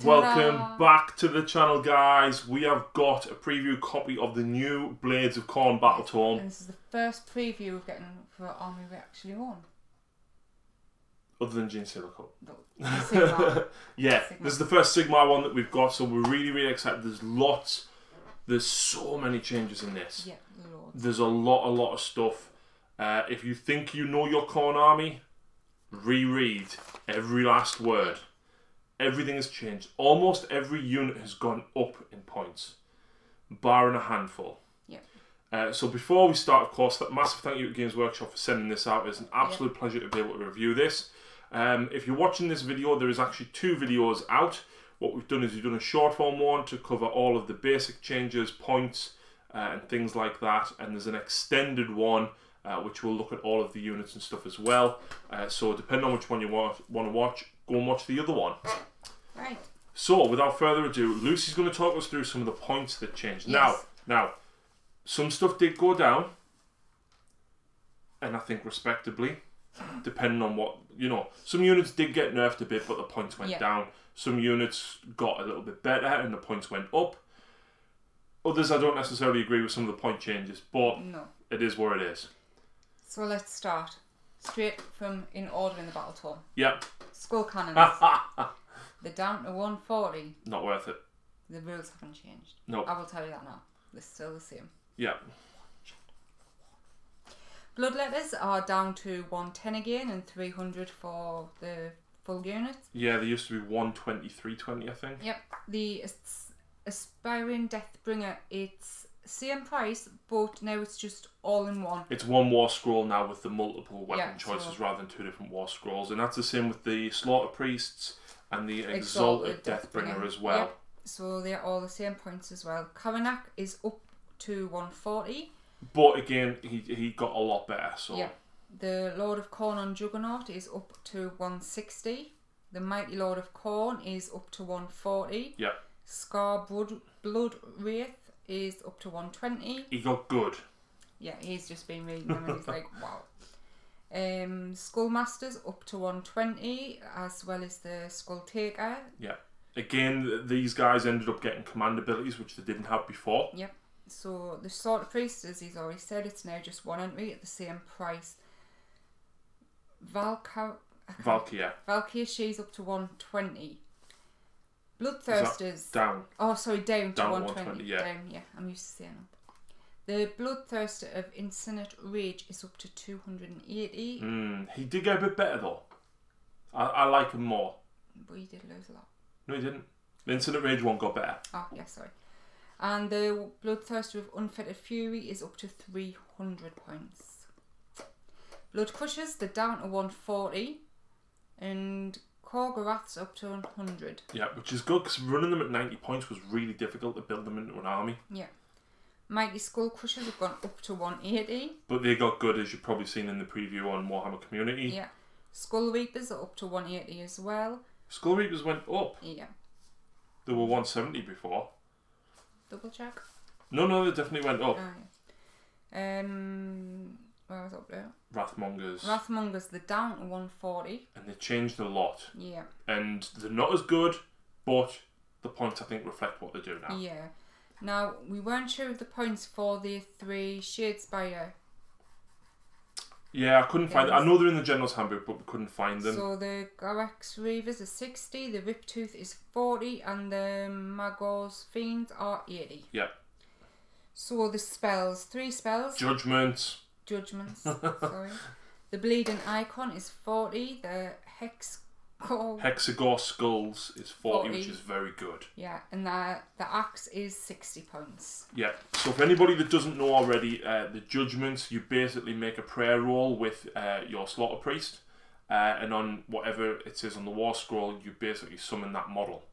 Welcome back to the channel, guys. We have got a preview copy of the new Blades of Khorne Battletome. And this is the first preview we're getting for army we actually own. Other than Jin Silico. No, Sigmar. Yeah, Sigmar. This is the first Sigmar one that we've got, so we're really excited. There's so many changes in this. Yeah, loads. There's a lot of stuff. If you think you know your Khorne army, reread every last word. Everything has changed. Almost every unit has gone up in points, barring a handful. Yeah. So before we start, of course, that massive thank you to Games Workshop for sending this out. It's an absolute pleasure to be able to review this. If you're watching this video, there is actually 2 videos out. What we've done is we've done a short form one to cover all of the basic changes, points, and things like that. And there's an extended one which will look at all of the units and stuff as well. So depending on which one you want to watch, go and watch the other one. Right. So without further ado, Lucy's going to talk us through some of the points that changed. Yes. Now, some stuff did go down, and I think respectably, depending on what, you know, some units did get nerfed a bit, but the points went down. Some units got a little bit better, and the points went up. Others, I don't necessarily agree with some of the point changes, but it is where it is. So let's start straight from in order in the Battletome. Yep. Skull cannons. They're down to 140. Not worth it. The rules haven't changed. No. I will tell you that now. They're still the same. Yeah. Bloodletters are down to 110 again and 300 for the full unit. Yeah, they used to be 120, 320, I think. Yep. The Aspiring Deathbringer, it's same price, but now it's just all in one. It's one war scroll now with the multiple weapon Yeah, choices rather than 2 different war scrolls. And that's the same with the Slaughter Priests and the Exalted Deathbringer as well. Yep. So they're all the same points as well. Karanak is up to 140. But again, he got a lot better. So yeah. The Lord of Khorne on Juggernaut is up to 160. The Mighty Lord of Khorne is up to 140. Yeah. Scar Blood Wraith is up to 120. He got good. Yeah, he's just been reading them and he's like, wow. Schoolmaster's up to 120, as well as the Skull Taker. Yeah. Again, these guys ended up getting command abilities, which they didn't have before. Yep. So the Slaughter Priest, as he's already said, it's now just 1 entry at the same price. Valkyria, she's up to 120. Bloodthirsters down. Oh, sorry, down to 120. Yeah. Down, yeah. I'm used to saying up. The Bloodthirster of Infinite Rage is up to 280. He did get a bit better though. I like him more. But he did lose a lot. No, he didn't. The Infinite Rage one got better. Oh, yeah, sorry. And the Bloodthirster of Unfettered Fury is up to 300 points. Blood Crushers, they're down to 140. And Korgorath's up to 100. Yeah, which is good because running them at 90 points was really difficult to build them into an army. Yeah. Mighty Skull Crushers have gone up to 180. But they got good, as you've probably seen in the preview on Warhammer Community. Yeah. Skull Reapers are up to 180 as well. Skull Reapers went up. Yeah. They were 170 before. Double check. No, they definitely went up. Oh, yeah. Where was up there? Wrathmongers, they're down to 140. and they changed a lot. Yeah. And they're not as good, but the points I think reflect what they do now. Yeah. Now, we weren't sure of the points for the 3 Shadespire. Yeah, I couldn't find them. I know they're in the General's Handbook, but we couldn't find them. So the Garax Reavers are 60, the Riptooth is 40, and the Magor's Fiends are 80. Yeah. So the spells, 3 spells. Judgments, sorry. The Bleeding Icon is 40, the Hexagore Skulls is 40, which is very good. Yeah, and the Axe is 60 points. Yeah, so for anybody that doesn't know already, the Judgments, you basically make a prayer roll with your Slaughter Priest, and on whatever it says on the War Scroll, you basically summon that model.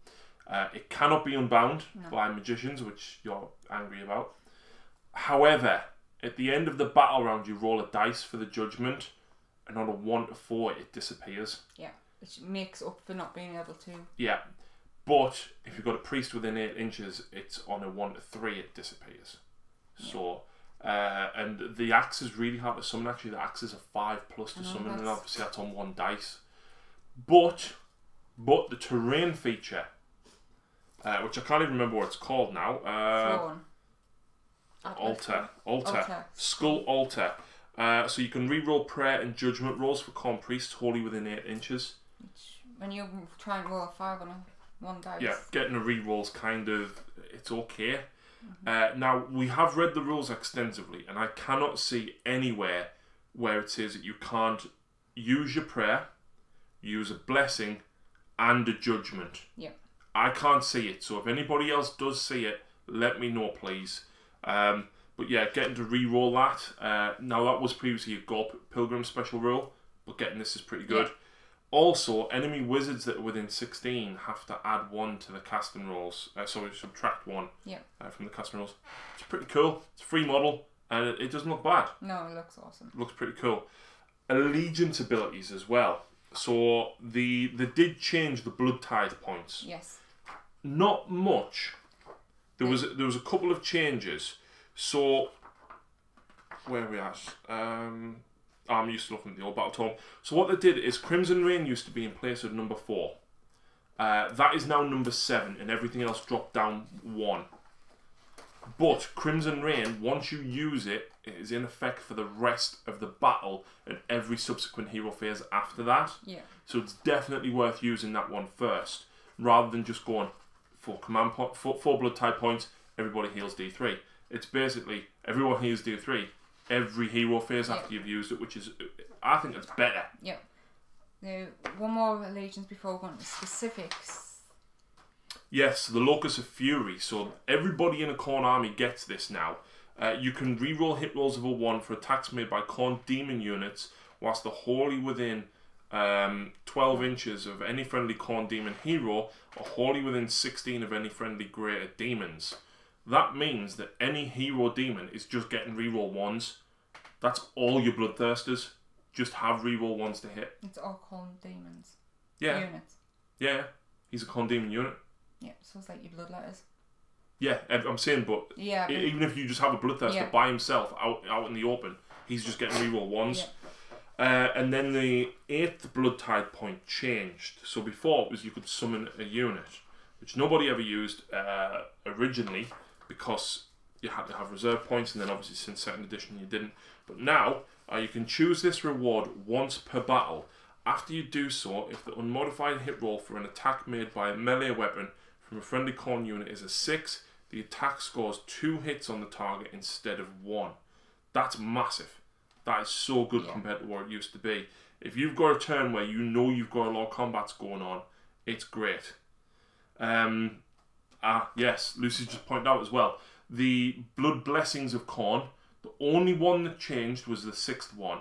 It cannot be unbound by magicians, which you're angry about. However, at the end of the battle round, you roll a dice for the Judgment, and on a 1 to 4, it disappears. Yeah. Which makes up for not being able to. Yeah, but if you've got a priest within 8 inches, it's on a 1 to 3, it disappears. Yeah. So, and the axe is really hard to summon. Actually, the axe is a 5+ to summon, and obviously that's on 1 dice. But the terrain feature which I can't even remember what it's called now. Altar. Skull Altar. So you can reroll prayer and judgment rolls for Khorne priests wholly within 8 inches. When you try and roll a 5 on one dice. Yeah, getting a reroll's kind of, it's okay. Now, we have read the rules extensively, and I cannot see anywhere where it says that you can't use your prayer, use a blessing, and a judgment. Yeah. I can't see it, so if anybody else does see it, let me know, please. But yeah, getting to re-roll that. Now, that was previously a Gorp Pilgrim special rule, but getting this is pretty good. Yeah. Also, enemy wizards that are within 16 have to add 1 to the casting rolls. So we subtract 1 from the casting rolls. It's pretty cool. It's a free model, and it doesn't look bad. No, it looks awesome. It looks pretty cool. Allegiance abilities as well. So they did change the blood tithe points. Yes. Not much. There was a couple of changes. So where are we at? I'm used to looking at the old Battletome. So what they did is Crimson Rain used to be in place of number 4. That is now number 7, and everything else dropped down 1. But Crimson Rain, once you use it, it is in effect for the rest of the battle and every subsequent hero phase after that. Yeah. So it's definitely worth using that one first, rather than just going 4 blood type points, everybody heals D3. It's basically everyone heals D3 every hero phase after you've used it, which is, I think it's better. Yeah. Now, one more allegiance before we go into specifics. Yes, the Locus of Fury. So everybody in a Khorne army gets this now. You can reroll hit rolls of a 1 for attacks made by Khorne demon units whilst they're wholly within 12 inches of any friendly Khorne demon hero or wholly within 16 of any friendly greater demons. That means that any hero demon is just getting reroll 1s. That's all your bloodthirsters. Just have reroll 1s to hit. It's all Khorne demons. Yeah. Units. Yeah. He's a Khorne demon unit. Yeah, so it's like your bloodletters. Yeah, I'm saying, but even if you just have a bloodthirster by himself out in the open, he's just getting reroll 1s. Yeah. And then the 8th blood tithe point changed. So before it was you could summon a unit, which nobody ever used originally, because you had to have reserve points, and then obviously since 2nd edition you didn't. But now you can choose this reward once per battle. After you do so, if the unmodified hit roll for an attack made by a melee weapon from a friendly Khorne unit is a 6, the attack scores 2 hits on the target instead of 1. That's massive. That is so good compared to what it used to be. If you've got a turn where you know you've got a lot of combats going on, it's great. Yes, Lucy just pointed out as well, the Blood Blessings of Khorne, the only one that changed was the 6th one,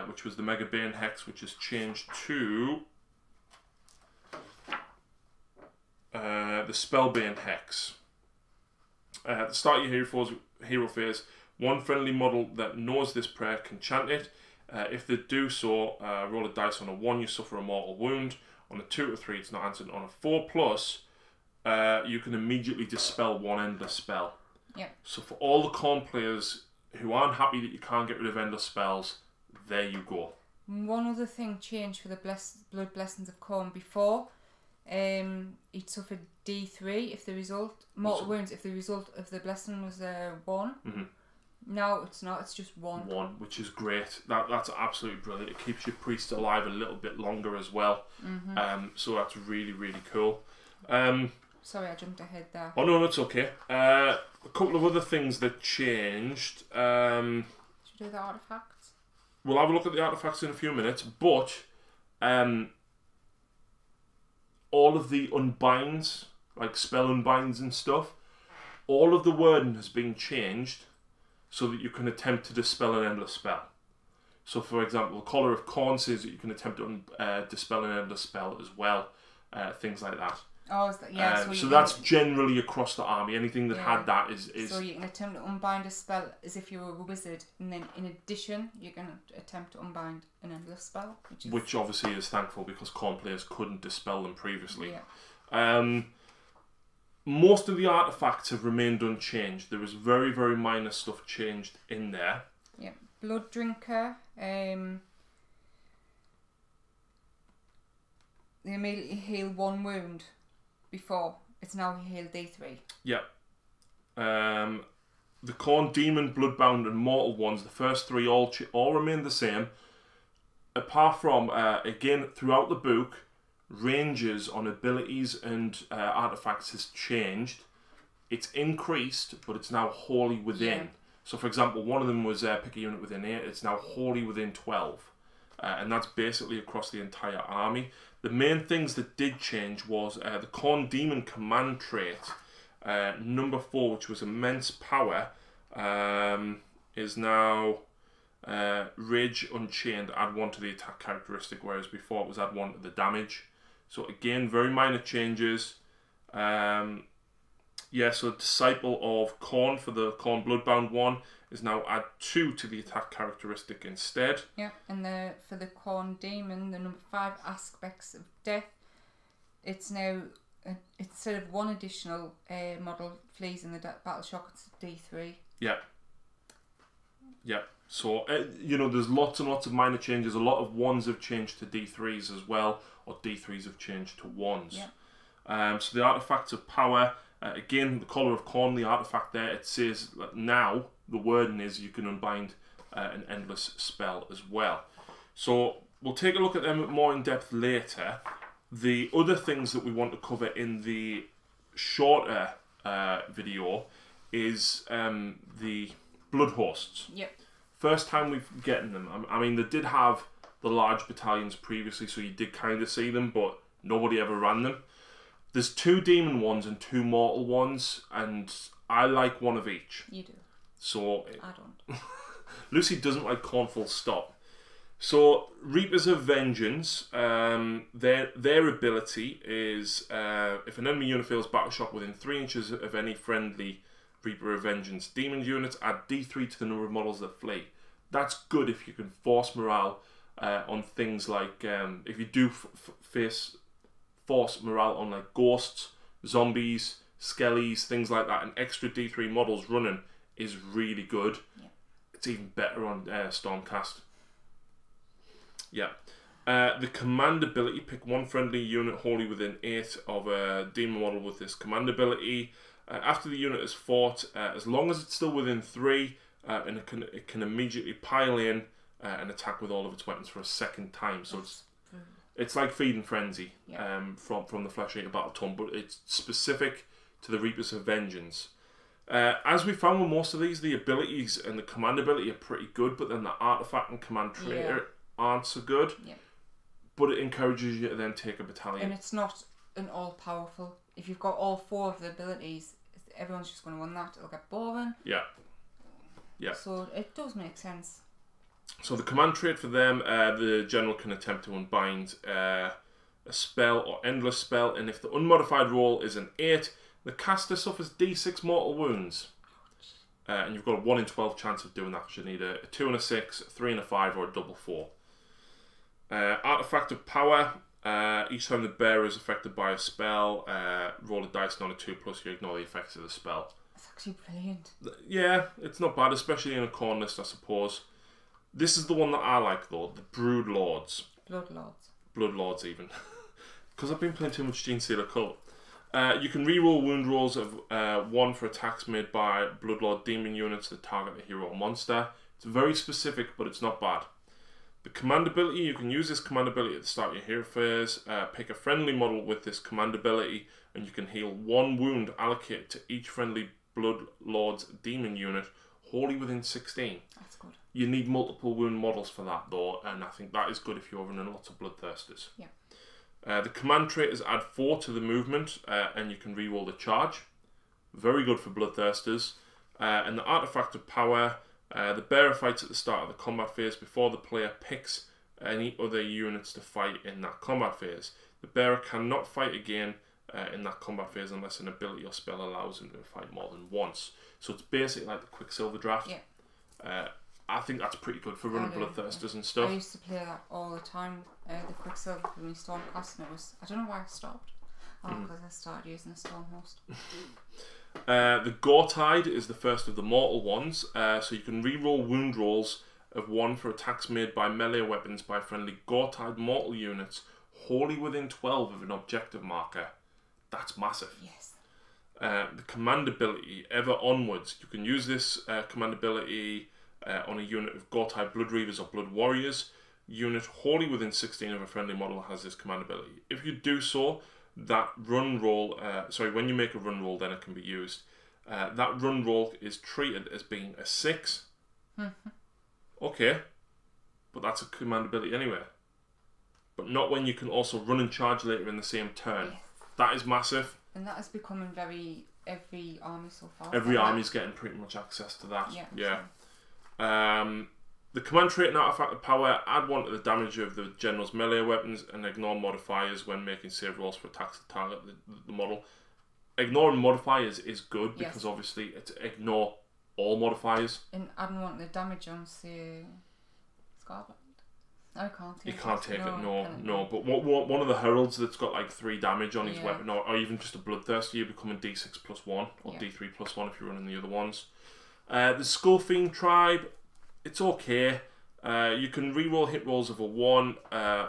which was the Mega Bane Hex, which has changed to the Spellbane Hex. At the start of your hero phase, one friendly model that knows this prayer can chant it. If they do so, roll a dice. On a 1, you suffer a mortal wound. On a 2 or 3, it's not answered. On a 4+, you can immediately dispel one endless spell. Yeah. So for all the Khorne players who aren't happy that you can't get rid of endless spells, there you go. One other thing changed for the Blood Blessings of Khorne before. It suffered D3 if the result mortal wounds if the result of the blessing was 1. Mm-hmm. No, it's not. It's just 1. 1, which is great. That's absolutely brilliant. It keeps your priest alive a little bit longer as well. Mm-hmm. So that's really, really cool. Sorry, I jumped ahead there. Oh no, that's okay. A couple of other things that changed. Should we do the artifacts? We'll have a look at the artifacts in a few minutes, but all of the unbinds, like spell unbinds and stuff, all of the wording has been changed so that you can attempt to dispel an endless spell. So, for example, the Collar of Khorne says that you can attempt to dispel an endless spell as well, things like that. Oh, is that, yeah. So that's generally across the army. Anything that had that is... So you can attempt to unbind a spell as if you were a wizard, and then in addition, you can attempt to unbind an endless spell. Which obviously is thankful, because Khorne players couldn't dispel them previously. Yeah. Most of the artifacts have remained unchanged. There was very, very minor stuff changed in there. Yeah. Blood Drinker. They immediately heal 1 wound before it's now healed D3. Yeah. The Khorne, Demon, Bloodbound, and Mortal ones, the first three all remain the same. Apart from, again, throughout the book, ranges on abilities and artifacts has changed. It's increased, but it's now wholly within. Yeah. So, for example, one of them was pick a unit within 8. It's now wholly within 12. And that's basically across the entire army. The main things that did change was the Khorne Demon command trait. Number 4, which was immense power, is now Rage Unchained, add 1 to the attack characteristic, whereas before it was add 1 to the damage. So again, very minor changes. Yeah, so Disciple of Khorne for the Khorne Bloodbound one is now add 2 to the attack characteristic instead. Yeah, and for the Khorne Demon, the number 5, Aspects of Death, it's now, instead of 1 additional model flees in the battle shock, it's D3. Yeah. Yeah. So, you know, there's lots and lots of minor changes. A lot of 1s have changed to D3s as well, or D3s have changed to 1s. Yeah. So the Artifacts of Power, again, the Collar of Khorne, the artifact there, it says that now, the wording is you can unbind an endless spell as well. So we'll take a look at them more in depth later. The other things that we want to cover in the shorter video is the Blood Hosts. Yep. First time we've getting them. I mean, they did have the large battalions previously, so you did kind of see them, but nobody ever ran them. There's 2 demon ones and 2 mortal ones, and I like one of each. You do. So I don't. Lucy doesn't like Khorne full stop. So Reapers of Vengeance, their ability is if an enemy unit fails battle shock within 3 inches of any friendly Reaper of Vengeance demon units, add D3 to the number of models that flee. That's good if you can force morale on things like if you do force morale on like ghosts, zombies, skellies, things like that. An extra D3 models running is really good. Yeah. It's even better on Stormcast. Yeah. The command ability, pick 1 friendly unit wholly within 8 of a demon model with this command ability. After the unit is fought, as long as it's still within 3, and it can immediately pile in and attack with all of its weapons for a second time. So it's like Feed and Frenzy, yeah. from the Flesh Eater Battletome, but it's specific to the Reapers of Vengeance. As we found with most of these, the abilities and the command ability are pretty good, but then the artifact and command trait aren't so good. Yeah. But it encourages you to then take a battalion. And it's not an all-powerful. If you've got all 4 of the abilities, everyone's just going to run that. It'll get boring. Yeah. Yeah. So it does make sense. So the command trait for them, the general can attempt to unbind a spell or endless spell, and if the unmodified roll is an 8, the caster suffers D6 mortal wounds. And you've got a 1 in 12 chance of doing that, because you need a 2 and a 6, a 3 and a 5, or a double 4. Artifact of Power, each time the bearer is affected by a spell, roll a dice and on a 2+, you ignore the effects of the spell. That's actually brilliant. Yeah, it's not bad, especially in a Khorne list, I suppose. This is the one that I like, though, the Brood Lords. Blood Lords. Blood Lords, even. Because I've been playing too much Gene Stealer Cult. You can reroll wound rolls of 1 for attacks made by Bloodlord demon units that target a hero or monster. It's very specific, but it's not bad. The command ability, you can use this command ability at the start of your hero phase. Pick a friendly model with this command ability, and you can heal 1 wound allocated to each friendly Bloodlord's demon unit, wholly within 16. That's good. You need multiple wound models for that, though, and I think that is good if you're running lots of Bloodthirsters. Yeah. The command trait is add 4 to the movement, and you can reroll the charge. Very good for Bloodthirsters. And the Artifact of Power, the bearer fights at the start of the combat phase before the player picks any other units to fight in that combat phase. The bearer cannot fight again in that combat phase unless an ability or spell allows him to fight more than once. So it's basically like the Quicksilver draft. Yeah. I think that's pretty good for running Bloodthirsters and stuff. I used to play that all the time, the Quicksilver when we Stormcast, and it was, I don't know why I stopped. Because I started using a Stormhost. The Gore-Tide is the first of the mortal ones, so you can reroll wound rolls of 1 for attacks made by melee weapons by friendly Gore-Tide mortal units wholly within 12 of an objective marker. That's massive. Yes. the command ability, Ever Onwards. You can use this command ability on a unit of Gore-type Blood Reavers or Blood Warriors. Unit wholly within 16 of a friendly model has this command ability. If you do so, that run roll, when you make a run roll, then it can be used. That run roll is treated as being a 6. Okay, but that's a command ability anyway. But not when you can also run and charge later in the same turn. Yes. That is massive. And that is becoming every army so far. Every army's getting pretty much access to that. Yeah. The command trait and artifact of power, add 1 to the damage of the general's melee weapons and ignore modifiers when making save rolls for attacks that target the model. Ignoring modifiers is good because obviously it's ignore all modifiers. And adding 1 to the damage on, say, Scarlet. I can't take it. You can't take it, no. But one of the heralds that's got like 3 damage on his weapon, or even just a bloodthirsty, you're becoming D6 plus 1 or D3 plus 1 if you're running the other ones. The Skull Fiend tribe, it's okay. You can reroll hit rolls of a 1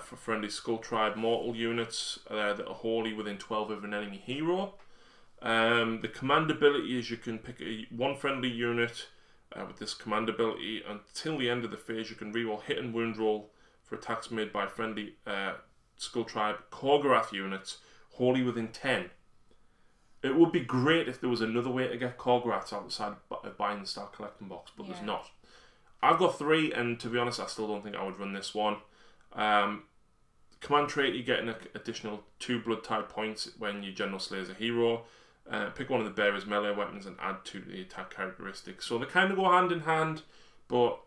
for friendly Skull Tribe mortal units that are wholly within 12 of an enemy hero. The command ability is you can pick 1 friendly unit with this command ability. Until the end of the phase, you can reroll hit and wound roll for attacks made by friendly Skull Tribe Korgorath units wholly within 10. It would be great if there was another way to get Korgoraths outside of buying the Start Collecting box, but there's not. I've got 3, and to be honest, I still don't think I would run this one. Command trait, you get an additional 2 blood type points when your general slays a hero. Pick 1 of the bearer's melee weapons and add 2 to the attack characteristics. So they kind of go hand in hand, but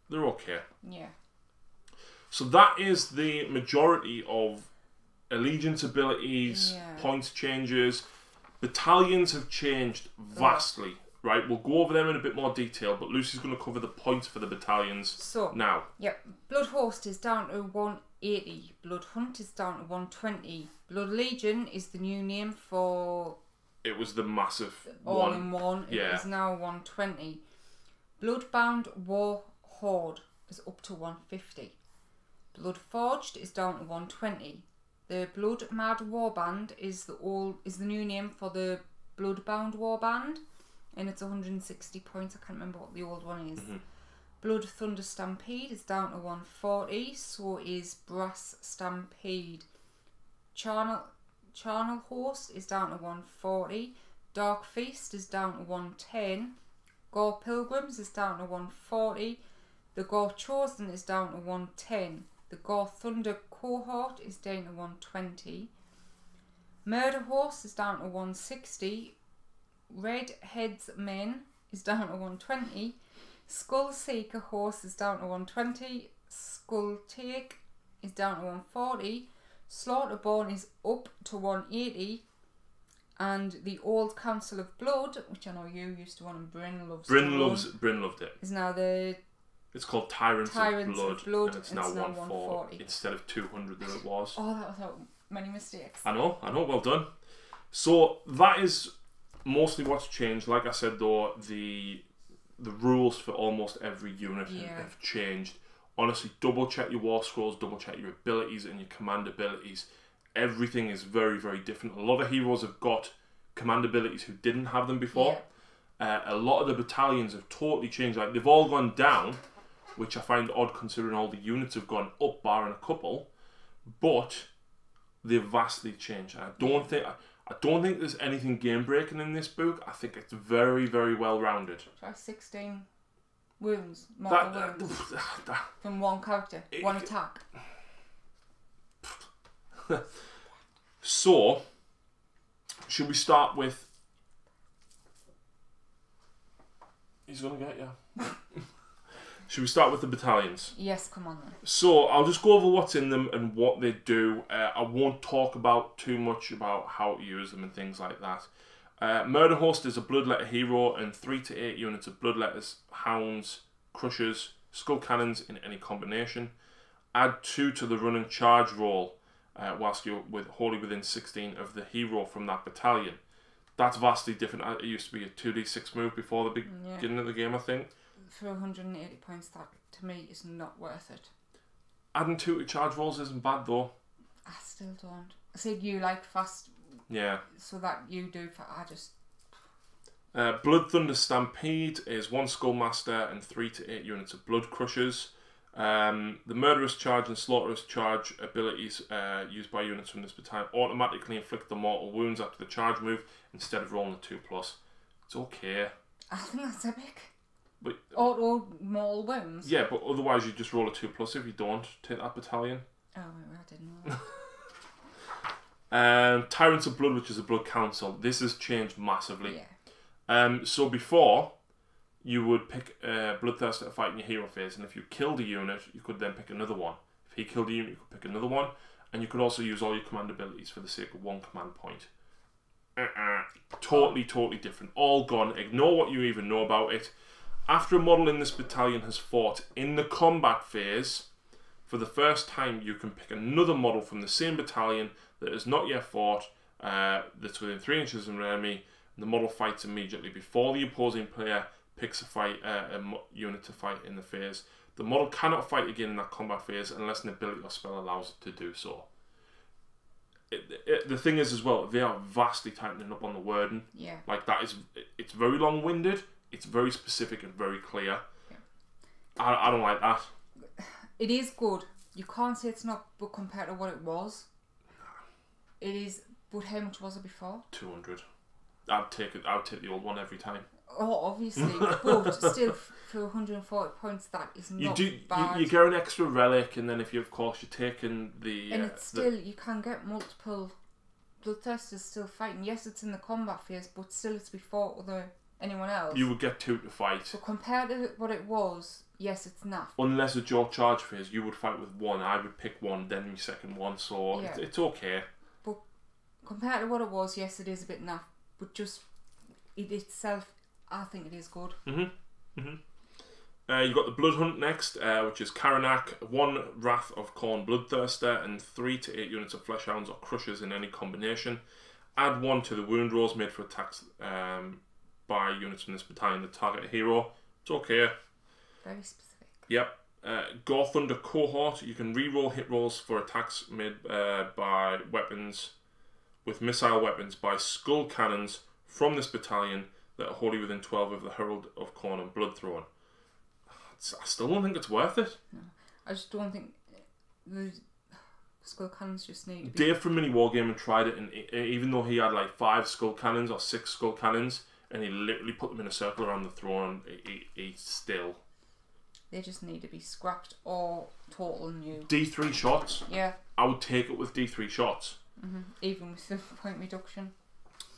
they're okay. Yeah. So that is the majority of allegiance abilities, points changes. Battalions have changed vastly, right? We'll go over them in a bit more detail, but Lucy's going to cover the points for the battalions now. Yep. Blood Host is down to 180. Blood Hunt is down to 120. Blood Legion is the new name for... It was the massive all in one. It is now 120. Bloodbound War Horde is up to 150. Blood Forged is down to 120. The Blood Mad Warband is the new name for the Bloodbound Warband, and it's 160 points. I can't remember what the old one is. Blood Thunder Stampede is down to 140. So is Brass Stampede. Charnel Host is down to 140. Dark Feast is down to 110. Gore Pilgrims is down to 140. The Gore Chosen is down to 110. The Gore Thunder Cohort is down to 120. Murder Horse is down to 160. Red Headsman is down to 120. Skull Seeker Horse is down to 120. Skull Take is down to 140. Slaughterborn is up to 180. And the Old Council of Blood, which I know you used to want and Bryn loved it. Is now the... It's called Tyrants of Blood, and it's now 140 instead of 200 that it was. Oh, that was how many mistakes. I know, well done. So that is mostly what's changed. Like I said though, the rules for almost every unit have changed. Honestly, double check your war scrolls, double check your abilities and your command abilities. Everything is very, very different. A lot of heroes have got command abilities who didn't have them before. A lot of the battalions have totally changed. Like, they've all gone down, which I find odd considering all the units have gone up, barring a couple, but they've vastly changed. I don't think there's anything game breaking in this book. I think it's very, very well rounded. Try 16 wounds, mortal wounds from one character, one attack. So, should we start with? He's gonna get you. Should we start with the battalions? Yes, come on then. So I'll just go over what's in them and what they do. I won't talk about too much about how to use them and things like that. Murder Host is a Bloodletter hero and 3 to 8 units of Bloodletters, Hounds, Crushers, Skull Cannons in any combination. Add 2 to the run and charge roll whilst you're wholly within 16 of the hero from that battalion. That's vastly different. It used to be a 2d6 move before the beginning of the game, I think. For 180 points, that to me is not worth it. Adding 2 to charge rolls isn't bad though. I still don't. I said you like fast. Yeah. So that you do. I just Blood Thunder Stampede is 1 Schoolmaster and 3 to 8 units of Blood Crushers. The Murderous Charge and Slaughterous Charge abilities used by units from this battalion automatically inflict the mortal wounds after the charge move instead of rolling a 2+. It's okay. I think that's epic. But, auto mortal wounds? Yeah, but otherwise you just roll a 2+ if you don't take that battalion. Oh, I didn't know that. Tyrants of Blood, which is a Blood Council. This has changed massively. Yeah. So before, you would pick a Bloodthirster to fight in your hero phase, and if you killed a unit, you could then pick another one. If he killed a unit, you could pick another one, and you could also use all your command abilities for the sake of 1 command point. Totally different. All gone. Ignore what you even know about it. After a model in this battalion has fought in the combat phase, for the first time you can pick another model from the same battalion that has not yet fought, that's within 3 inches of an enemy. The model fights immediately before the opposing player picks a unit to fight in the phase. The model cannot fight again in that combat phase unless an ability or spell allows it to do so. The thing is as well, they are vastly tightening up on the wording. Yeah. Like it's very long-winded, it's very specific and very clear. Yeah. I don't like that. It is good. You can't say it's not, but compared to what it was, it is. But how much was it before? 200. I'd take the old one every time. Oh, obviously, but still, for 140 points, that is not bad. You get an extra relic, and then if you're taking the... And it's still, you can get multiple Bloodthirsters still fighting. Yes, it's in the combat phase, but still it's before anyone else. You would get 2 to fight. So compared to what it was, yes, it's naff. Unless it's your charge phase, you would fight with 1. I would pick 1, then your second one, so yeah. It's okay. But compared to what it was, yes, it is a bit naff. But just it itself, I think it is good. You've got the Blood Hunt next, which is Karanak, 1 Wrath of Khorne Bloodthirster, and 3 to 8 units of Fleshhounds or Crushers in any combination. Add 1 to the wound rolls made for attacks by units from this battalion that target a hero. It's okay. Very specific. Yep. Gore Thunder Cohort, you can reroll hit rolls for attacks made by weapons with missile weapons by skull cannons from this battalion that are wholly within 12 of the Herald of Khorne and Bloodthrown. I still don't think it's worth it. No, I just don't think the skull cannons just need to be... Dave from Mini Wargaming tried it, and even though he had like 5 skull cannons or 6 skull cannons, and he literally put them in a circle around the throne, he still... They just need to be scrapped or total new. D3 shots? Yeah. I would take it with D3 shots. Even with the point reduction.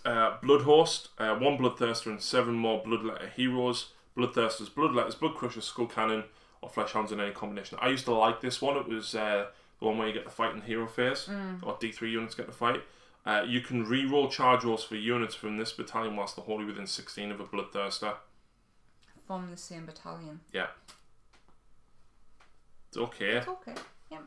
Bloodhost, 1 Bloodthirster and 7 more Bloodletter heroes. Bloodthirsters, Bloodletters, Blood Crushers, Skull Cannon, or Fleshhounds in any combination. I used to like this one. It was the one where you get to fight in hero phase, or D3 units get to fight. You can re-roll charge rolls for units from this battalion whilst they're wholly within 16 of a Bloodthirster. From the same battalion. Yeah. It's okay. It's okay, yeah.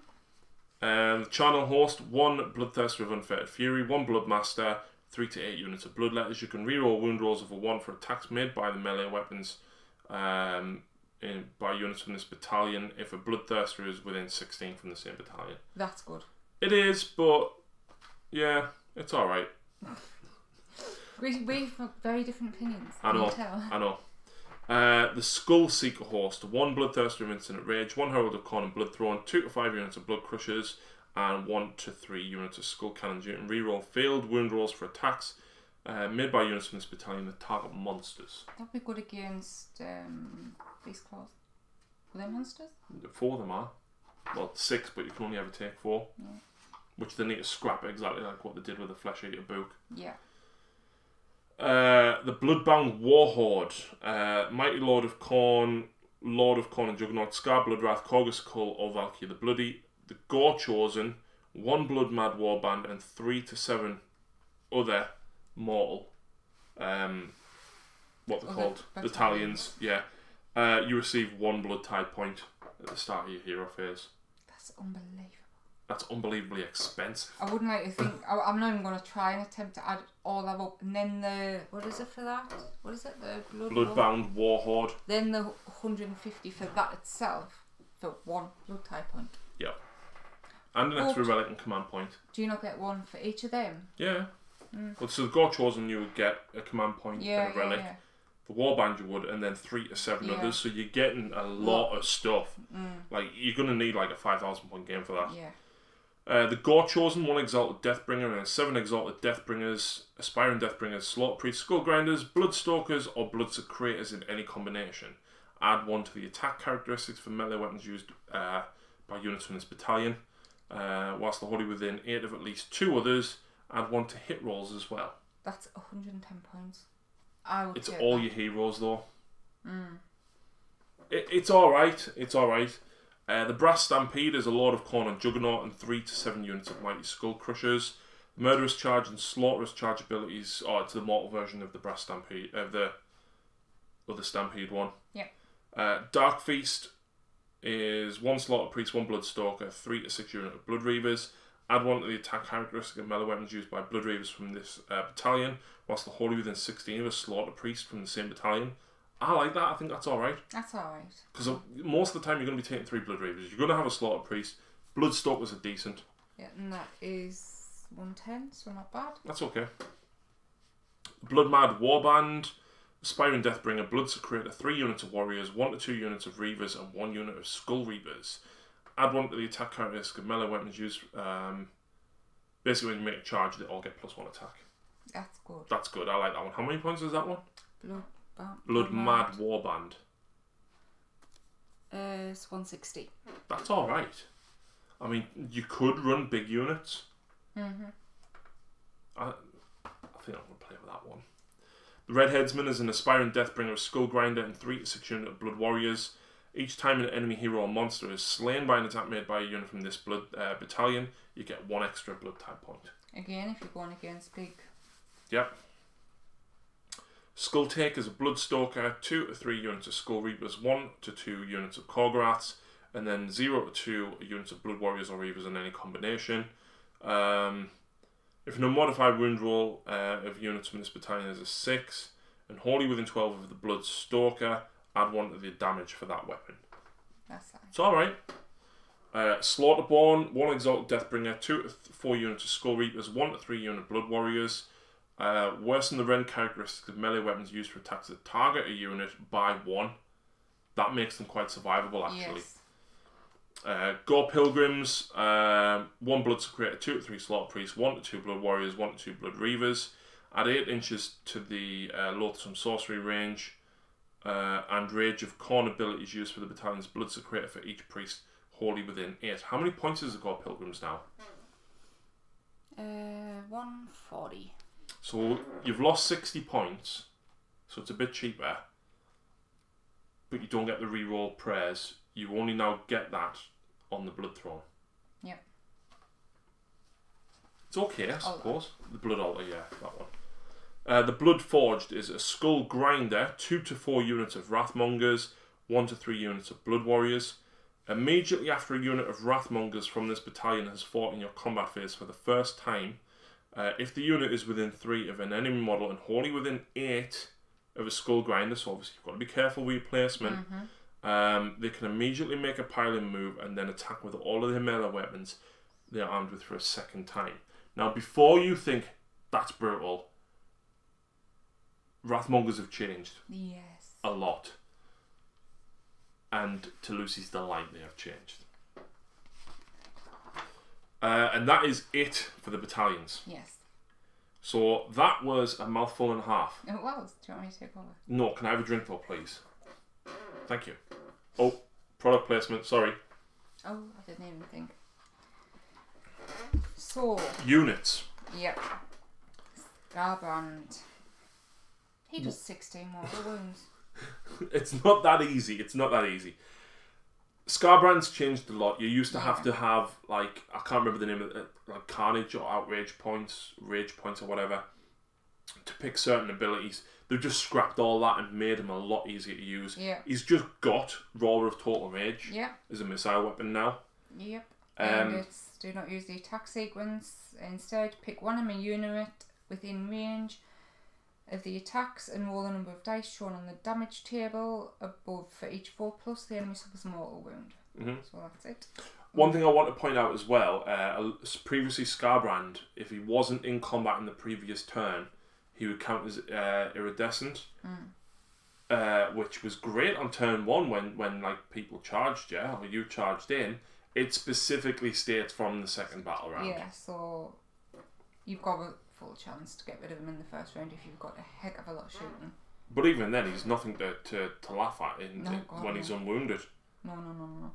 The Charnel Host, 1 Bloodthirster of Unfettered Fury, 1 Bloodmaster, 3 to 8 units of Bloodletters. You can reroll wound rolls of a 1 for attacks made by the melee weapons by units from this battalion if a Bloodthirster is within 16 from the same battalion. That's good. It is, but yeah, it's alright. We've got very different opinions. I know. The Skull Seeker Host, 1 Bloodthirster of Infinite Rage, 1 Herald of Khorne and Bloodthrown, 2 to 5 units of Blood Crushers, and 1 to 3 units of Skull Cannons. You can reroll failed wound rolls for attacks made by units from this battalion that target monsters. That'd be good against Beast Claws. Are they monsters? 4 of them are. Well, 6, but you can only ever take 4. Yeah. Which they need to scrap exactly like what they did with the Flesh Eater Book. Yeah. The Bloodbound Warhorde, Mighty Lord of Khorne and Juggernaut, Scar Bloodwrath, Korgus Kull, or Valkyrie the Bloody, the Gore Chosen, 1 Blood Mad Warband, and 3 to 7 other mortal, what they're called, battalions. Yeah. You receive 1 Blood Tide point at the start of your hero phase. That's unbelievable. That's unbelievably expensive. I wouldn't like to think. I'm not even going to try and attempt to add all that up. And then the... What is it for that? What is it? The Bloodbound Warhorde. Then the 150 for that itself. For 1 Blood Type point. Yeah. And an extra relic and command point. Do you not get 1 for each of them? Yeah. But so the Gore Chosen, you would get a command point and a relic. The Warband you would, and then 3 to 7 others. So you're getting a lot of stuff. Like, you're going to need like a 5,000 point game for that. The Gore Chosen, 1 Exalted Deathbringer, and then 7 Exalted Deathbringers, Aspiring Deathbringers, Slaughter Priests, Skull Grinders, Bloodstalkers, or Bloodsecrators in any combination. Add 1 to the attack characteristics for melee weapons used by units from this battalion. Whilst the Holy within 8 of at least 2 others, add 1 to hit rolls as well. That's 110 points. It's all your heroes though. It's alright. It's alright. The Brass Stampede is a Lord of Khorne and Juggernaut and 3 to 7 units of Mighty Skull Crushers. Murderous Charge and Slaughterous Charge abilities. Oh, it's the mortal version of the Brass Stampede, of the other Stampede one. Dark Feast is 1 Slaughter Priest, 1 Bloodstalker, 3 to 6 unit of Blood Reavers. Add 1 to the attack characteristic of melee weapons used by Blood Reavers from this battalion, whilst the Holy within 16 of a Slaughter Priest from the same battalion. I like that. I think that's alright. That's alright. Because most of the time you're going to be taking 3 Blood Reavers. You're going to have a Slaughter Priest. Bloodstalkers are decent. Yeah, and that is 110, so not bad. That's okay. Blood Mad Warband, Aspiring Deathbringer, Bloodsecrator, 3 units of Warriors, 1 to 2 units of Reavers, and 1 unit of Skull Reavers. Add 1 to the attack characteristic of melee weapons used. Basically, when you make a charge, they all get +1 attack. That's good. That's good. I like that one. How many points is that one? Blood Mad Warband. It's 160. That's alright. I mean, you could run big units. I think I'm going to play with that one. The Red Headsman is an Aspiring Deathbringer of Skull Grinder and 3 to 6 unit of Blood Warriors. Each time an enemy hero or monster is slain by an attack made by a unit from this blood battalion, you get 1 extra blood type point. Again, if you're going against big. Yep. Skull Take is a Bloodstalker, 2 to 3 units of Skull Reapers, 1 to 2 units of Korgoraths, and then 0 to 2 units of Blood Warriors or Reavers in any combination. If an unmodified wound roll of units from this battalion is a 6, and wholly within 12 of the Bloodstalker, add 1 to the damage for that weapon. That's fine. It's alright. Slaughterborn, 1 Exalted Deathbringer, 2 to 4 units of Skull Reapers, 1 to 3 unit Blood Warriors. Worsen the rend characteristics of melee weapons used for attacks that target a unit by 1. That makes them quite survivable, actually. Yes. Gore Pilgrims, 1 Bloodsecrator, 2 to 3 Slaughter Priests, 1 to 2 Blood Warriors, 1 to 2 Blood Reavers. Add 8 inches to the Loathsome Sorcery range. And Rage of Khorne abilities used for the battalion's Bloodsecrator for each priest wholly within 8. How many points is the Gore Pilgrims now? 140. So you've lost 60 points, so it's a bit cheaper, but you don't get the reroll prayers. You only now get that on the Blood Throne. Yep. It's okay, I suppose. The Blood Altar, yeah, that one. The Blood Forged is a Skull Grinder, 2 to 4 units of Wrathmongers, 1 to 3 units of Blood Warriors. Immediately after a unit of Wrathmongers from this battalion has fought in your combat phase for the first time, if the unit is within 3 of an enemy model and wholly within 8 of a Skull Grinder, so obviously you've got to be careful with your placement, they can immediately make a piling move and then attack with all of their melee weapons they are armed with for a second time. Now, before you think that's brutal, Wrathmongers have changed. Yes. A lot. And to Lucy's delight, they have changed. And that is it for the battalions. Yes. So that was a mouthful and a half. It was. Do you want me to take over? No, can I have a drink though, please? Thank you. Oh, product placement, sorry. Oh, I didn't even think. So. Units. Yep. Scarbrand. He does 16 mortal wounds. It's not that easy. It's not that easy. Scarbrand's changed a lot. You used to have to have, like, I can't remember the name of it, like Carnage or Outrage points, Rage points or whatever, to pick certain abilities. They've just scrapped all that and made him a lot easier to use. Yeah. He's just got Roar of Total Rage as a missile weapon now. Yep. And it's do not use the attack sequence. Instead, pick one enemy unit within range of the attacks and roll the number of dice shown on the damage table above for each 4+. The enemy suffers a mortal wound. So that's it. One thing I want to point out as well, previously Scarbrand, if he wasn't in combat in the previous turn, he would count as iridescent, which was great on turn 1 when like people charged you, or you charged in. It specifically states from the second battle round. Yeah, so you've got a full chance to get rid of him in the first round if you've got a heck of a lot of shooting. But even then, he's nothing to laugh at when he's unwounded. No.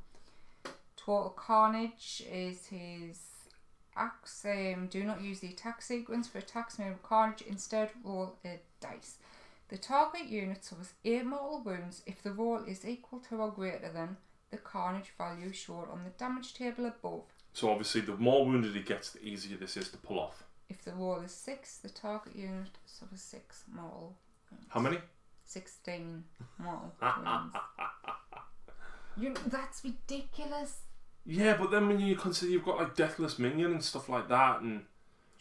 Total Carnage is his axe. Do not use the attack sequence for attacks made with Carnage. Instead, roll a dice. The target unit suffers 8 mortal wounds if the roll is equal to or greater than the Carnage value shown on the damage table above. So obviously, the more wounded he gets, the easier this is to pull off. If the roll is 6, the target unit suffers 6 mortal wounds. How many? 16 mortal wounds. That's ridiculous. Yeah, but then when you consider you've got like Deathless Minion and stuff like that, and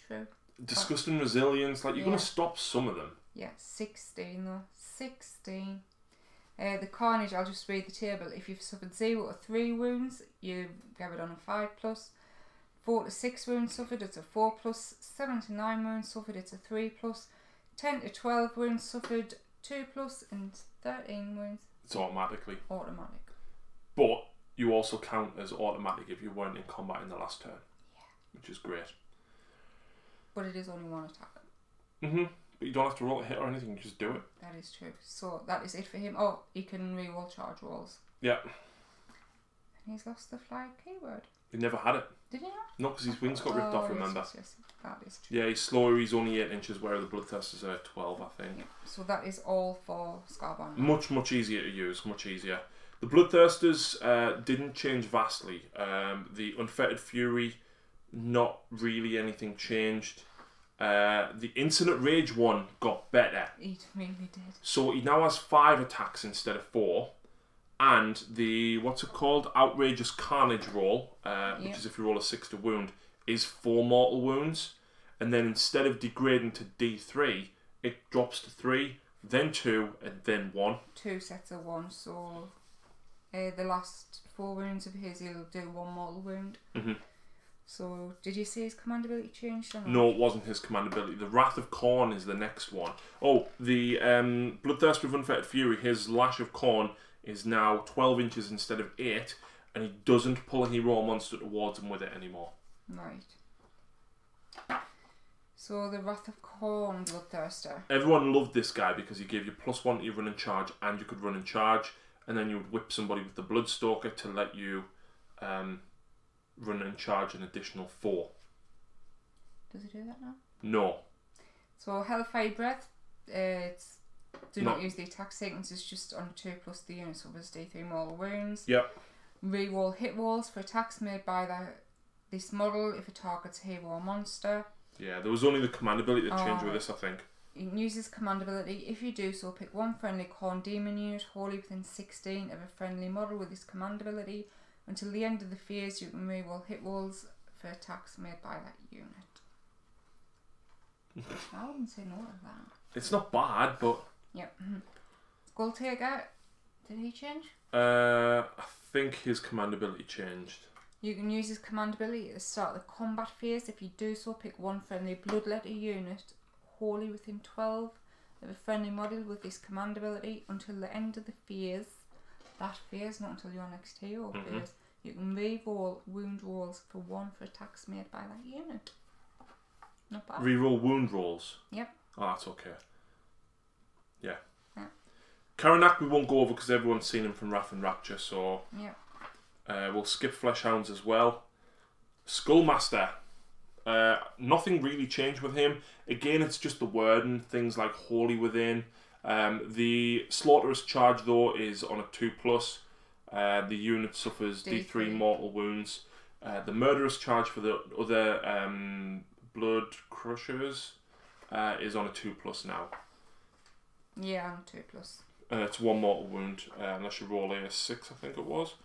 True. Disgusting Resilience, like you're going to stop some of them. Yeah, 16 though. 16. The Carnage, I'll just read the table. If you've suffered 0 to 3 wounds, you get it on a 5+. 4 to 6 wounds suffered, it's a 4+. 7 to 9 wounds suffered, it's a 3+. 10 to 12 wounds suffered, 2+. And 13 wounds. It's automatic. But you also count as automatic if you weren't in combat in the last turn. Yeah. Which is great. But it is only one attack. But you don't have to roll a hit or anything, you just do it. That is true. So that is it for him. Oh, he can reroll charge rolls. Yeah. And he's lost the fly keyword. He never had it. Did he not? No, because his wings got ripped off, remember? Yes. That is true. Yeah, he's slower, he's only 8 inches, where the Bloodthirsters are 12, I think. Yeah. So that is all for Scarbrand. Much easier to use, much easier. The Bloodthirsters didn't change vastly. The Unfettered Fury, not really anything changed. The Infinite Rage one got better. It really did. So he now has 5 attacks instead of 4. And the, what's it called? Outrageous Carnage roll, which is if you roll a 6 to wound, is 4 mortal wounds. And then instead of degrading to D3, it drops to 3, then 2, and then 1. 2 sets of 1, so the last 4 wounds of his, he'll do 1 mortal wound. So, did you see his command ability changed or not? No, it wasn't his command ability. The Wrath of Khorne is the next one. Oh, the Bloodthirster with Unfettered Fury, his Lash of Khorne is now 12 inches instead of 8, and he doesn't pull a hero monster towards him with it anymore. Right. So, the Wrath of Khorne Bloodthirster. Everyone loved this guy because he gave you +1 to your run and charge, and you could run and charge, and then you would whip somebody with the Bloodstalker to let you run and charge an additional 4. Does it do that now? No. So Hellfire Breath, it's do not use the attack sequence, it's just on 2+ the unit suffers D3 mortal wounds. Yep. Reroll hit rolls for attacks made by this model if it targets a hero or monster. Yeah, there was only the command ability that changed with this, I think. You can use this command ability. If you do so, pick 1 friendly Khorne demon unit wholly within 16 of a friendly model with this command ability. Until the end of the phase, you can reroll hit rolls for attacks made by that unit. I wouldn't say no to that. It's not bad, but... Yep. Skulltaker, did he change? I think his command ability changed. You can use his command ability at the start of the combat phase. If you do so, pick 1 friendly Bloodletter unit wholly within 12 of a friendly model with this command ability until the end of the phase. That phase, not until your next hero phase. You can re-roll wound rolls for 1 for attacks made by that unit. Not bad. Reroll wound rolls? Yep. Oh, that's okay. Yeah. Karanak we won't go over because everyone's seen him from Wrath and Rapture, so... Yep. We'll skip Fleshhounds as well. Schoolmaster. Nothing really changed with him. Again, it's just the wording, things like Holy Within. The Slaughterous Charge, though, is on a 2+. The unit suffers D3 mortal wounds. The Murderous Charge for the other Blood Crushers is on a 2+ now. Yeah, on 2+. It's 1 mortal wound, unless you roll a 6, I think it was.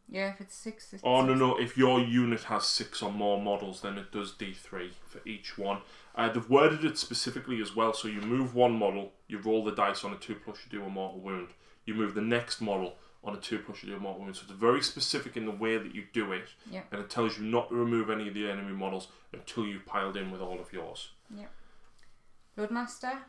Yeah, if it's 6... It's oh, no. If your unit has 6 or more models, then it does D3 for each one. They've worded it specifically as well, so you move 1 model, you roll the dice on a 2+, you do a mortal wound. You move the next model, on a 2+ you deal mortal wounds. So it's very specific in the way that you do it, Yep. and it tells you not to remove any of the enemy models until you've piled in with all of yours. Yep. Bloodmaster.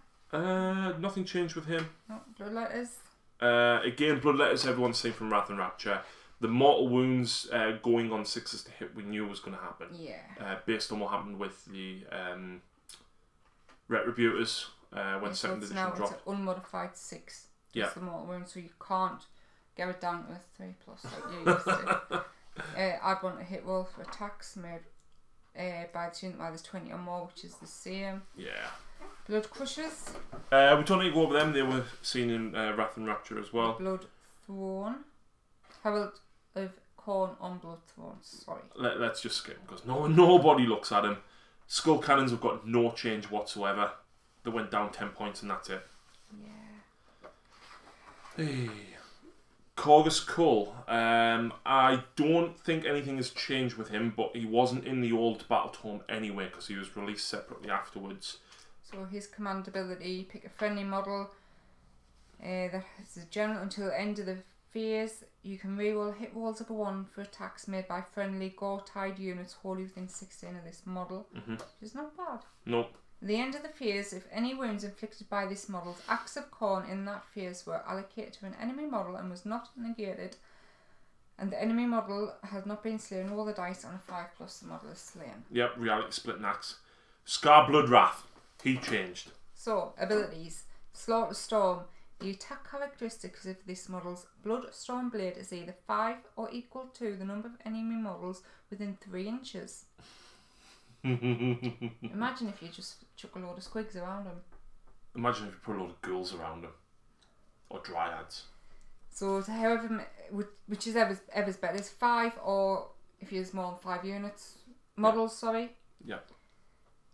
Nothing changed with him. No, Bloodletters. Again, Bloodletters, everyone's seen from Wrath and Rapture. The mortal wounds going on 6s to hit we knew was going to happen. Yeah. Based on what happened with the Retributors when So 2nd it's edition now dropped. it's an unmodified 6. Yeah. It's the mortal wound, so you can't get it down to a 3+ like you used to. Add 1 to hit roll for attacks made by the unit while there's 20 or more, which is the same. Yeah. Blood Crushers. We don't need to go over them. They were seen in Wrath and Rapture as well. Blood Throne. Herald of Khorne on Blood Throne. Sorry. Let's just skip because nobody looks at him. Skull Cannons have got no change whatsoever. They went down 10 points and that's it. Yeah. Hey. Corgus Cull. I don't think anything has changed with him, but he wasn't in the old Battletome anyway because he was released separately afterwards. So his command ability, pick a friendly model that is a general until the end of the phase. You can reroll hit rolls of a 1 for attacks made by friendly gore-tied units wholly within 16 of this model, which is not bad. Nope. At the end of the phase, if any wounds inflicted by this model's Axe of Khorne in that phase were allocated to an enemy model and was not negated, and the enemy model has not been slain, roll the dice on a 5+, the model is slain. Yep, reality split and axe. Scar Blood Wrath. He changed. So, abilities. Slaughter Storm. The attack characteristics of this model's Bloodstorm Blade is either 5 or equal to the number of enemy models within 3 inches. Imagine if you just chuck a load of squigs around him. Imagine if you put a load of ghouls around him. Or dryads. So, however, which is ever's better. It's 5 or if you use more than 5 units. Models, sorry. Yep.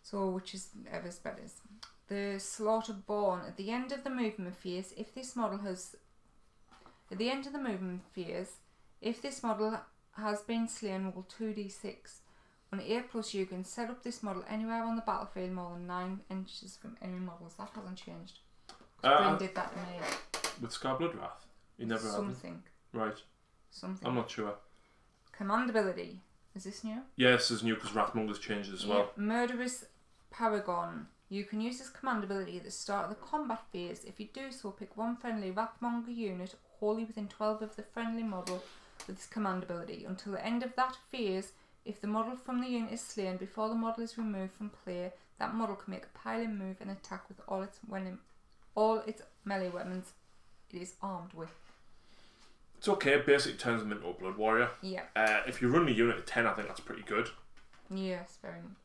So, which is ever's better. The Slaughterborn. At the end of the movement phase, if this model has... At the end of the movement phase, if this model has been slain, roll 2d6. On 8+, you can set up this model anywhere on the battlefield more than 9 inches from enemy models. That hasn't changed. Bryn did that to me. With Scar Blood Wrath? You never had Something. Right. Something. I'm not sure. Command ability. Is this new? Yeah, this is new because Wrathmonger's changed as well. Murderous Paragon. You can use this command ability at the start of the combat phase. If you do so, pick one friendly Wrathmonger unit wholly within 12 of the friendly model with this command ability. Until the end of that phase, if the model from the unit is slain before the model is removed from play, that model can make a pile-in move and attack with all its melee weapons it is armed with. It's okay, basically turns them into a Blood Warrior. Yeah. If you run a unit of 10, I think that's pretty good. Yes, very much.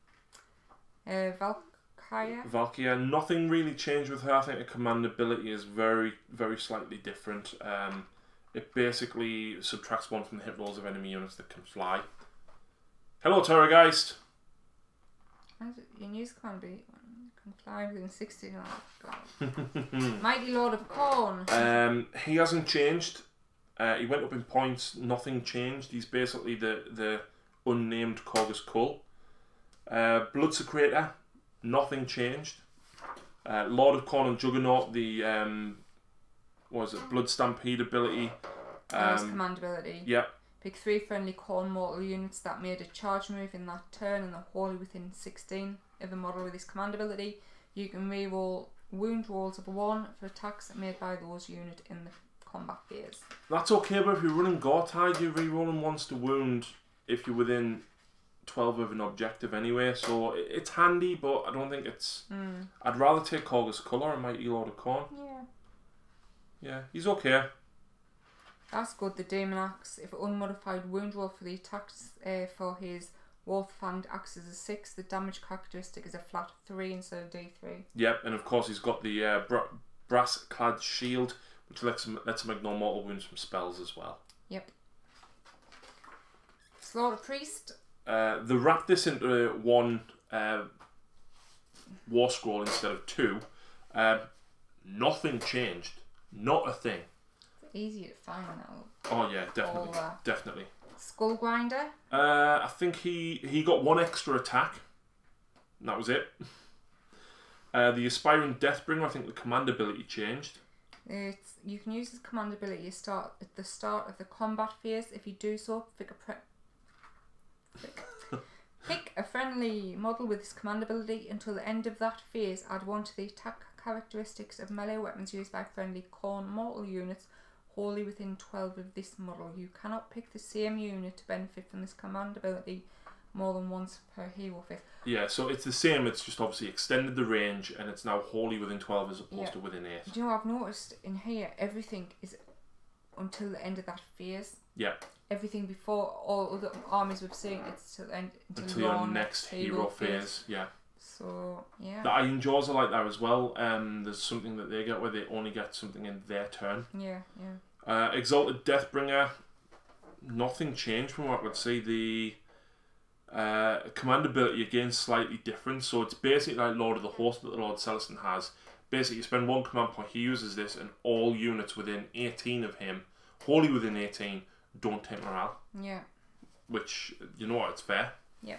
Valkyria, nothing really changed with her. I think the command ability is very, very slightly different. It basically subtracts 1 from the hit rolls of enemy units that can fly. Hello, Terrorgeist! You can use command ability. Can fly within 16. Oh, God. Mighty Lord of Khorne. He hasn't changed. He went up in points. Nothing changed. He's basically the unnamed Corgus Cull. Bloodsecrator. Nothing changed. Lord of Khorne and Juggernaut, the Blood Stampede ability. Command ability. Yep. Pick 3 friendly Khorne mortal units that made a charge move in that turn and are wholly within 16 of a model with this command ability. You can reroll wound rolls of 1 for attacks made by those units in the combat phase. That's okay, but if you're running Gore-Tide, you're rerolling once to wound if you're within 12 of an objective anyway, so it's handy, but I don't think it's... I'd rather take Corgus Cull or a Mighty Lord of Khorne. Yeah. Yeah, he's okay. That's good. The Demon Axe. If unmodified wound roll for the attacks for his Wolf-Fanged Axe is a 6, the damage characteristic is a flat 3 instead of D3. Yep, and of course he's got the brass-clad shield, which lets him ignore mortal wounds from spells as well. Yep. Slaughter Priest. They wrapped this into 1 war scroll instead of 2. Nothing changed. Not a thing. It's easy to find now. Oh yeah, definitely. Definitely. Skull Grinder. I think he got 1 extra attack. And that was it. The Aspiring Deathbringer, I think the command ability changed. You can use this command ability at the start of the combat phase. If you do so, pick a friendly model with this command ability. Until the end of that phase, add 1 to the attack characteristics of melee weapons used by friendly Khorne mortal units wholly within 12 of this model. You cannot pick the same unit to benefit from this command ability more than once per hero phase. Yeah, so it's the same, it's just obviously extended the range and it's now wholly within 12 as opposed to within 8. Do you know, I've noticed in here, everything is until the end of that phase. Yeah. Everything before all other armies we've seen, it's till the end, until your next hero phase. Yeah. So, yeah. The Iron Jaws are like that as well. There's something that they get where they only get something in their turn. Yeah, yeah. Exalted Deathbringer, nothing changed from what I could see. The command ability again slightly different, so it's basically like Lord of the Host that the Lord Celestin has. Basically you spend 1 command point, he uses this, and all units within 18 of him, wholly within 18, don't take morale. Yeah. Which, you know what, it's fair. Yeah.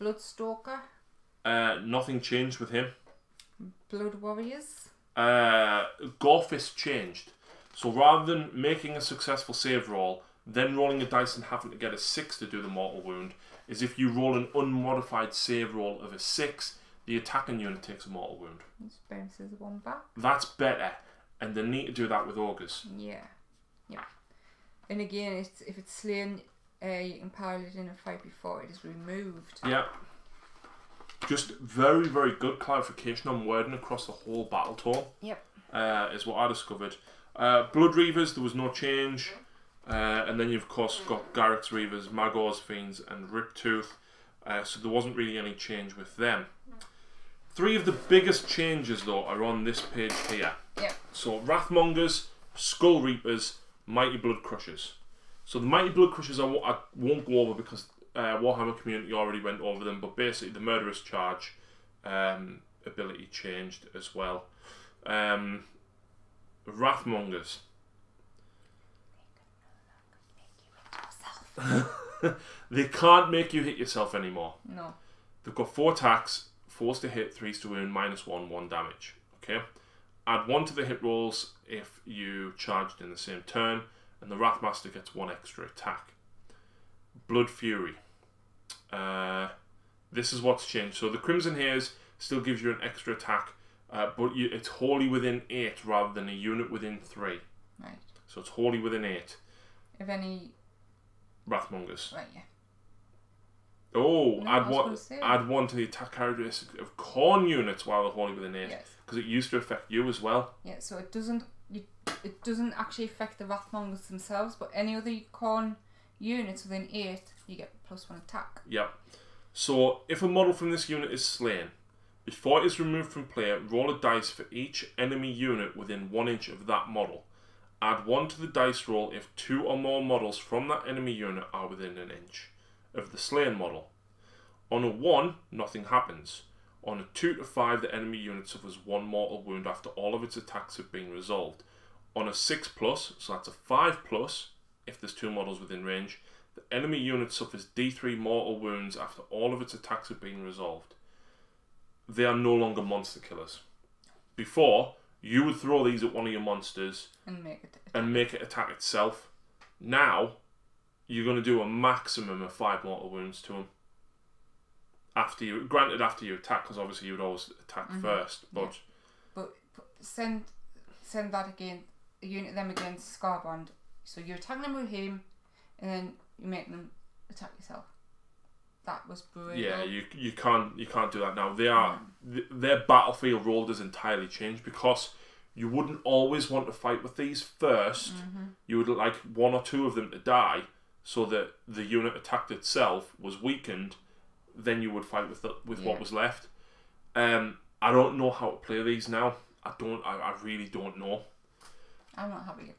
Bloodstalker. Nothing changed with him. Blood Warriors. Gorfist changed. So rather than making a successful save roll, then rolling a dice and having to get a 6 to do the mortal wound, is if you roll an unmodified save roll of a 6, the attacking unit takes a mortal wound. It bounces 1 back. That's better, and they need to do that with Ogres. Yeah. Yeah. And again, if it's slain, you can pile it in a fight before it is removed. Yeah. Just very, very good clarification on wording across the whole Battletome. Yep. Is what I discovered. Blood Reavers, there was no change. And then you've of course got Garrett's Reavers, Magor's Fiends and Riptooth. So there wasn't really any change with them. 3 of the biggest changes though are on this page here. Yep. So Wrathmongers, Skull Reapers, Mighty Blood Crushers. So the Mighty Blood Crushers I won't go over because Warhammer Community already went over them, but basically the Murderous Charge ability changed as well. Wrathmongers. They can't make you hit yourself anymore. No. They've got 4 attacks, 4s to hit, 3s to wound, -1, 1 damage. Okay. Add 1 to the hit rolls if you charged in the same turn, and the Wrathmaster gets 1 extra attack. Blood Fury. This is what's changed. So the Crimson Haze still gives you an extra attack, but it's wholly within 8 rather than a unit within 3. Right. So it's wholly within 8. If any Wrathmongers. Right, yeah. Oh, No, add 1 to the attack characteristic of Khorne units while they're wholly within 8. Yes. Because it used to affect you as well. Yeah, so it doesn't actually affect the Wrathmongers themselves, but any other Khorne units within 8, you get +1 attack. Yep. So if a model from this unit is slain, before it is removed from play, roll a dice for each enemy unit within 1 inch of that model. Add 1 to the dice roll if 2 or more models from that enemy unit are within 1 inch of the slain model. On a 1, nothing happens. On a 2 to 5, the enemy unit suffers 1 mortal wound after all of its attacks have been resolved. On a 6+, so that's a 5+, if there's 2 models within range, the enemy unit suffers D3 mortal wounds after all of its attacks have been resolved. They are no longer monster killers. Before, you would throw these at one of your monsters and make it attack itself. Now, you're going to do a maximum of 5 mortal wounds to them. After you attack, because obviously you would always attack first. But send that again, a unit of them against Scarbrand. So you're attacking them with him, and then you make them attack yourself. That was brutal. Yeah, you can't do that now. Their battlefield role has entirely changed because you wouldn't always want to fight with these first. You would like 1 or 2 of them to die, so that the unit attacked itself was weakened. Then you would fight with what was left. I don't know how to play these now. I really don't know. I'm not happy.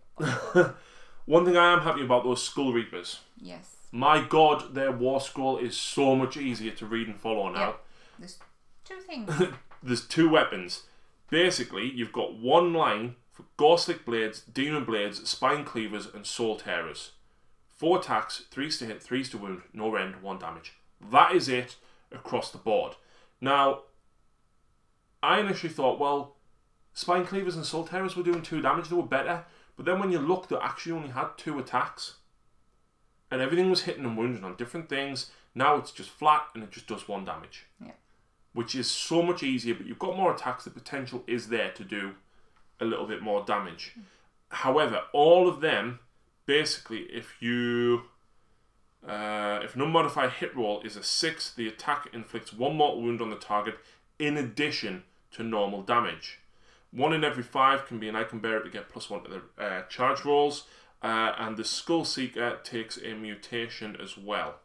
One thing I am happy about, those Skull Reapers. Yes. My God, their war scroll is so much easier to read and follow now. Yep. There's 2 things. There's 2 weapons. Basically, you've got 1 line for Ghostlick Blades, Demon Blades, Spine Cleavers, and Soul Tearers. 4 attacks, 3s to hit, 3s to wound, no rend, 1 damage. That is it across the board. Now, I initially thought, well, Spine Cleavers and Soul Tearers were doing 2 damage, they were better. But then when you look, they actually only had 2 attacks. And everything was hitting and wounding on different things. Now it's just flat and it just does 1 damage. Yeah. Which is so much easier, but you've got more attacks, the potential is there to do a little bit more damage. However, all of them, basically, if an unmodified hit roll is a 6, the attack inflicts 1 mortal wound on the target in addition to normal damage. 1 in every 5 can be an icon bearer to get +1 to the charge rolls, and the Skull Seeker takes a mutation as well.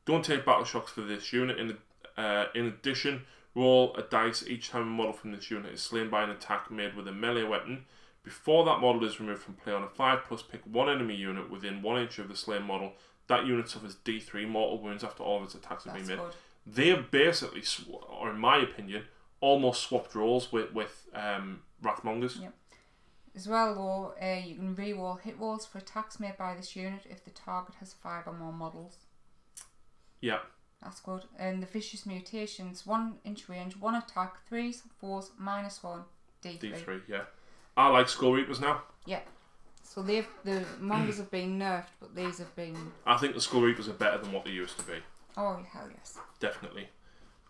Don't take battle shocks for this unit. In addition, roll a dice each time a model from this unit is slain by an attack made with a melee weapon. Before that model is removed from play on a 5+, pick 1 enemy unit within 1 inch of the slain model. That unit suffers D3 mortal wounds after all of its attacks have been made. Good. They have basically, or in my opinion, almost swapped roles with Wrathmongers. Yep. As well, though, you can re-roll hit rolls for attacks made by this unit if the target has 5 or more models. Yeah. That's good. And the Vicious Mutations, 1 inch range, 1 attack, 3s, 4s, -1, D3. D3, yeah. I like Skull Reapers now. Yeah. So the Mongers have been nerfed, but these have been... I think the Skull Reapers are better than what they used to be. Oh, hell yes. Definitely.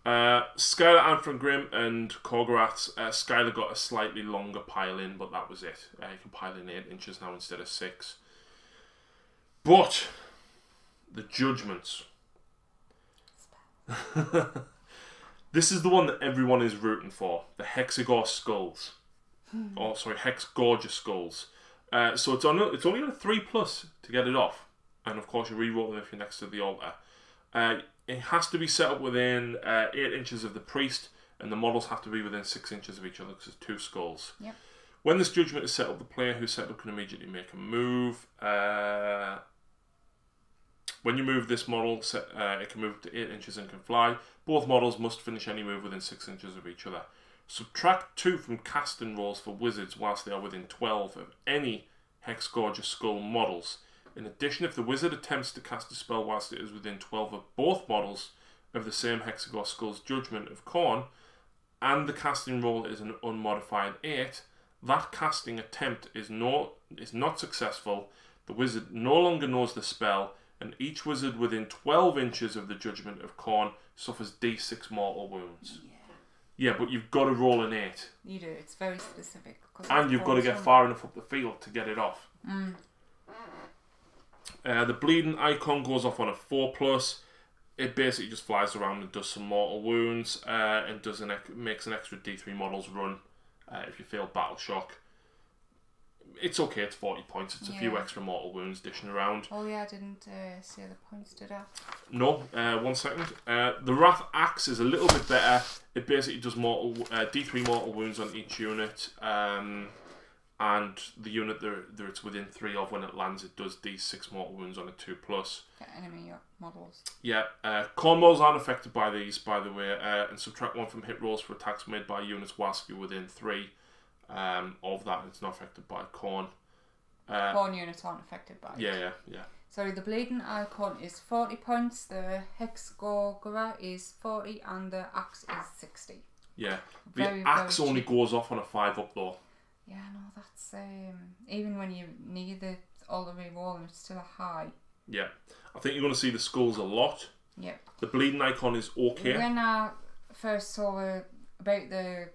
Skylar, Anthron Grimm and Korgoraths. Skylar got a slightly longer pile in, but that was it. You can pile in 8 inches now instead of 6. But the Judgments. This is the one that everyone is rooting for. The Hexagor Skulls. Oh, sorry, Hexgorgeous Skulls. So it's only on a 3+ to get it off. And of course you re-roll them if you're next to the altar. It has to be set up within 8 inches of the priest, and the models have to be within 6 inches of each other because it's 2 skulls. Yep. When this judgment is set up, the player who set up can immediately make a move. When you move this model, it can move up to 8 inches and can fly. Both models must finish any move within 6 inches of each other. Subtract 2 from casting rolls for wizards whilst they are within 12 of any Hexgorgeous Skull models. In addition, if the wizard attempts to cast a spell whilst it is within 12 of both models of the same Hexagor Skull's Judgment of Khorne, and the casting roll is an unmodified 8, that casting attempt is not successful, the wizard no longer knows the spell, and each wizard within 12 inches of the Judgment of Khorne suffers D6 mortal wounds. Yeah, but you've got to roll an 8. You do, it's very specific. And you've got to get far enough up the field to get it off. The bleeding icon goes off on a 4+. It basically just flies around and does some mortal wounds and makes an extra D3 models run if you fail Battle Shock. It's okay, it's 40 points. It's a few extra mortal wounds dishing around. Oh yeah, I didn't say the points, did I? No, 1 second. The Wrath Axe is a little bit better. It basically does D3 mortal wounds on each unit. And the unit that it's within 3 of when it lands, it does D6 mortal wounds on a 2+. Get enemy models. Yeah, Cornballs aren't affected by these, by the way, and subtract 1 from hit rolls for attacks made by units whilst you're within 3 of that. It's not affected by Khorne. Khorne units aren't affected by it. Yeah. Sorry, the bleeding icon is 40 points, the Hexgorgora is 40, and the axe is 60. Yeah, the axe only goes off on a 5+ though. Yeah, no, that's even when you need all the re-rolling, it's still a high. Yeah, I think you're going to see the skulls a lot. Yep. The bleeding icon is okay. When I first saw about the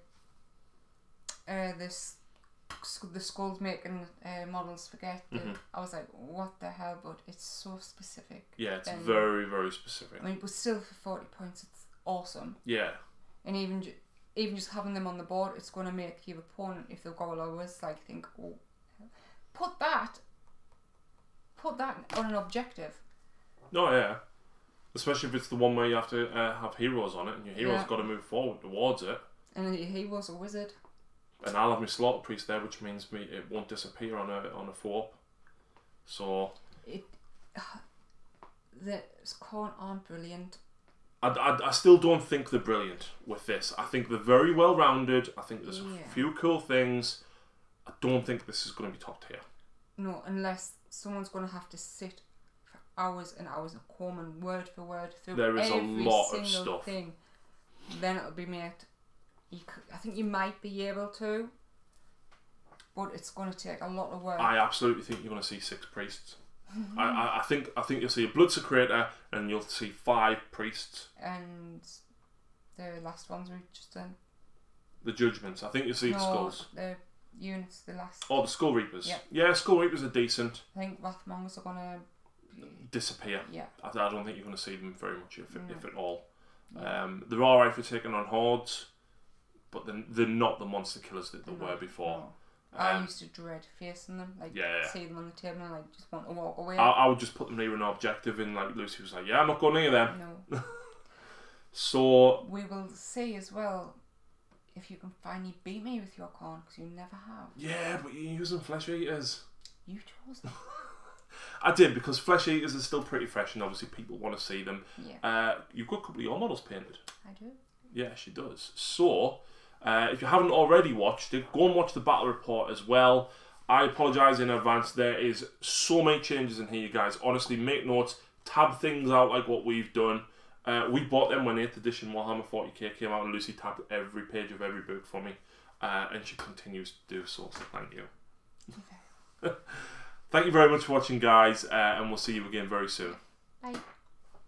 skulls making models forget, I was like, what the hell? But it's so specific. Yeah, it's very, very specific. I mean, but still for 40 points, it's awesome. Yeah. And even just having them on the board, it's going to make your opponent, if they've got lowers, like think, oh, put that on an objective. Oh yeah, especially if it's the one where you have to have heroes on it, and your hero's got to move forward towards it. And your hero's a wizard. And I'll have my Slaughter Priest there, which means it won't disappear on a 4. So the Khorne aren't brilliant. I still don't think they're brilliant with this. I think they're very well rounded. I think there's a few cool things. I don't think this is going to be top tier. No, unless someone's going to have to sit for hours and hours and comb word for word through there is every a lot single of stuff. thing. Then it'll be made I think you might be able to, but it's going to take a lot of work. I absolutely think you're going to see 6 priests. I think you'll see a Bloodsecrator and you'll see 5 priests. And the last ones we've just done. The Judgments. I think you'll see the Skulls. The units, the last. Oh, the Skull Reapers. Yep. Yeah, Skull Reapers are decent. I think Wrathmongers are going to disappear. Yeah. I don't think you're going to see them very much, if at all. Yeah. They're alright for taking on hordes, but they're not the monster killers that they were before. No. I used to dread facing them, like see them on the table and like just want to walk away. I would just put them near an objective, and like Lucy was like, "Yeah, I'm not going near them." No. So we will see as well if you can finally beat me with your Khorne, because you never have. Yeah, but you're using Flesh Eaters. You chose them. I did, because Flesh Eaters are still pretty fresh, and obviously people want to see them. Yeah. You've got a couple of your models painted. I do. Yeah, she does. So, if you haven't already watched it, go and watch the battle report as well. I apologise in advance. There is so many changes in here, you guys. Honestly, make notes. Tab things out like what we've done. We bought them when 8th edition Warhammer 40k came out, and Lucy tabbed every page of every book for me. And she continues to do so, so thank you. Okay. Thank you very much for watching, guys, and we'll see you again very soon. Bye.